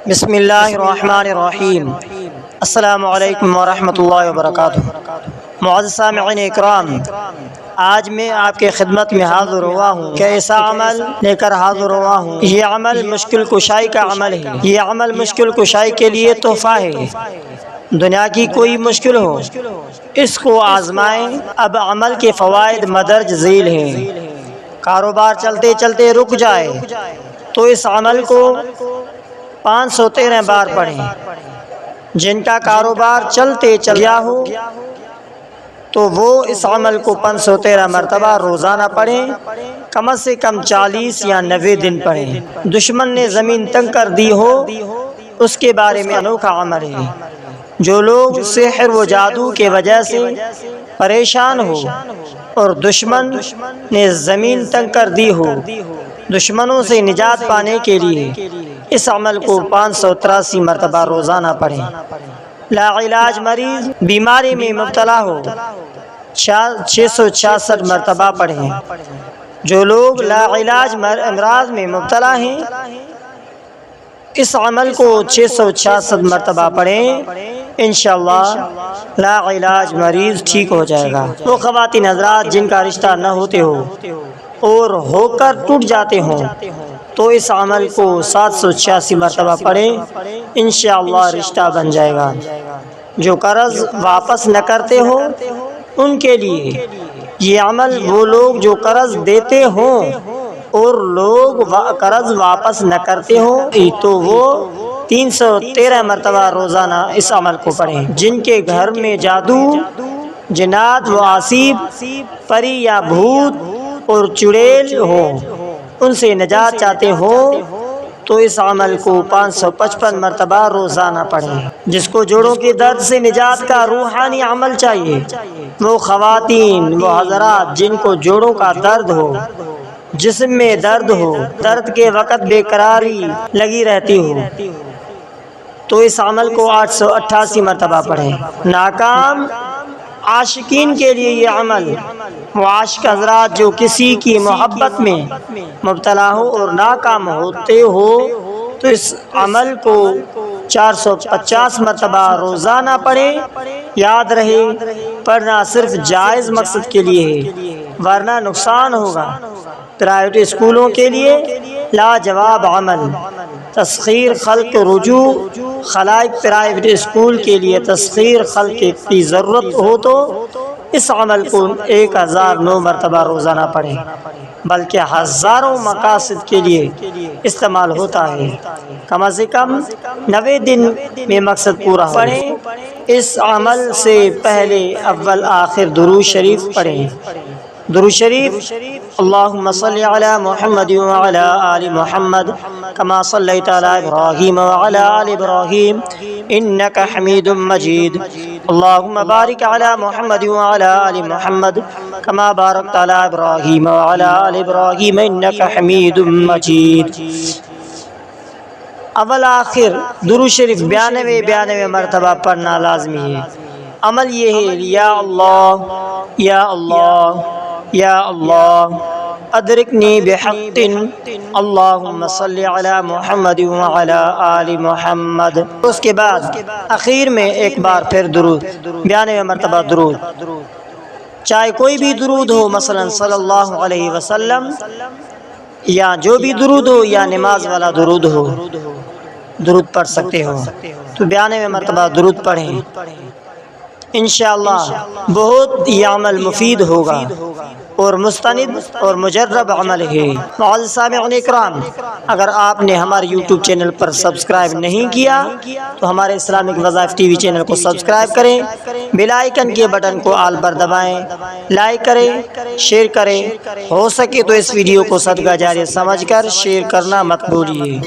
بسم اللہ الرحمن الرحیم۔ السلام علیکم ورحمۃ اللہ وبرکاتہ۔ معزز سامعین اکرام، آج میں آپ کے خدمت میں حاضر ہوا ہوں کہ ایسا عمل لے کر حاضر ہوا ہوں۔ یہ عمل مشکل کشائی کا عمل ہے۔ یہ عمل مشکل کشائی کے لیے تحفہ ہے۔ دنیا کی کوئی مشکل ہو، اس کو آزمائیں۔ اب عمل کے فوائد مدرج ذیل ہیں۔ کاروبار چلتے چلتے رک جائے تو اس عمل کو 513 بار پڑھیں۔ جن کا کاروبار چلتے چل گیا ہو تو وہ اس عمل کو 513 مرتبہ روزانہ پڑھیں۔ کم از کم 40 یا 90 دن پڑھیں۔ دشمن نے زمین تنگ کر دی ہو، اس کے بارے میں انوکھا عمل ہے۔ جو لوگ سحر و جادو کے وجہ سے پریشان ہو اور دشمن نے زمین تنگ کر دی ہو، دشمنوں سے نجات پانے کے لیے اس عمل کو 583 مرتبہ روزانہ پڑھیں۔ لا علاج مریض بیماری میں مبتلا ہو 666 مرتبہ پڑھیں۔ جو لوگ لا علاج امراض میں مبتلا ہیں اس عمل کو 666 مرتبہ پڑھیں۔ انشاءاللہ لا علاج مریض ٹھیک ہو جائے گا۔ وہ خواتین حضرات جن کا رشتہ نہ ہوتے ہو اور ہو کر ٹوٹ جاتے ہوں تو اس عمل کو 786 مرتبہ پڑھیں۔ انشاءاللہ رشتہ بن جائے گا۔ جو قرض واپس نہ کرتے ہو ان کے لیے یہ عمل، وہ لوگ جو قرض دیتے ہوں اور لوگ قرض واپس نہ کرتے ہوں تو وہ 313 مرتبہ روزانہ اس عمل کو پڑھیں۔ جن کے گھر میں جادو، جنات و آسیب، پری یا بھوت اور چڑیل ہو، ان سے نجات چاہتے ہو تو اس عمل کو 555 مرتبہ روزانہ پڑھیں۔ جس کو جوڑوں کے درد سے نجات کا روحانی عمل چاہیے، وہ خواتین و حضرات جن کو جوڑوں کا درد ہو، جسم میں درد ہو، درد کے وقت بے قراری لگی رہتی ہو تو اس عمل کو 888 مرتبہ پڑھیں۔ ناکام عاشقین کے لیے یہ عمل، وہ عاشق حضرات جو کسی کی محبت میں مبتلا ہو اور ناکام ہوتے ہو تو اس عمل کو 450 مرتبہ روزانہ پڑھیں۔ یاد رہے پڑھنا صرف جائز مقصد کے لیے ہے ورنہ نقصان ہوگا۔ پرائیویٹ اسکولوں کے لیے لاجواب عمل، تسخیر خلق رجوع خلائق پرائیویٹ اسکول کے لیے تسخیر خلق کی ضرورت ہو تو اس عمل کو 1009 مرتبہ روزانہ پڑھیں، بلکہ ہزاروں مقاصد کے لیے استعمال ہوتا ہے۔ کم از کم 90 دن میں مقصد پورا ہو۔ پڑھیں۔ اس عمل سے پہلے اول آخر درود شریف پڑھیں۔ درود شریف: اللہم صلی علی محمد وعلی آل محمد کما صلیت علی ابراہیم وعلی آل ابراہیم انک حمید مجید۔ اللہم بارک علی محمد وعلی آل محمد کما بارکت علی ابراہیم وعلی آل ابراہیم انک حمید مجید۔ اول آخر درود شریف 92 مرتبہ پڑھنا لازمی ہے۔ عمل یہ ہے: یا اللہ یا اللہ یا اللہ ادرکنی بحق اللہم صلی علی محمد وعلی آل محمد۔ اس کے بعد اخیر میں ایک بار پھر درود، 92 مرتبہ درود، چاہے کوئی بھی درود ہو، مثلا صلی اللہ علیہ وسلم، یا جو بھی درود ہو یا نماز والا درود ہو، درود پڑھ سکتے ہو تو 92 مرتبہ درود پڑھیں۔ انشاءاللہ بہت یہ عمل مفید ہوگا اور مستند اور مجرب عمل ہے۔ معزز سامعین اکرام، اگر آپ نے ہمارے یوٹیوب چینل پر سبسکرائب نہیں کیا تو ہمارے اسلامک وظائف ٹی وی چینل کو سبسکرائب کریں، بیل آئیکن کے بٹن کو آل پر دبائیں، لائک کریں، شیئر کریں، ہو سکے تو اس ویڈیو کو صدقہ جاریہ سمجھ کر شیئر کرنا مت بھولیے۔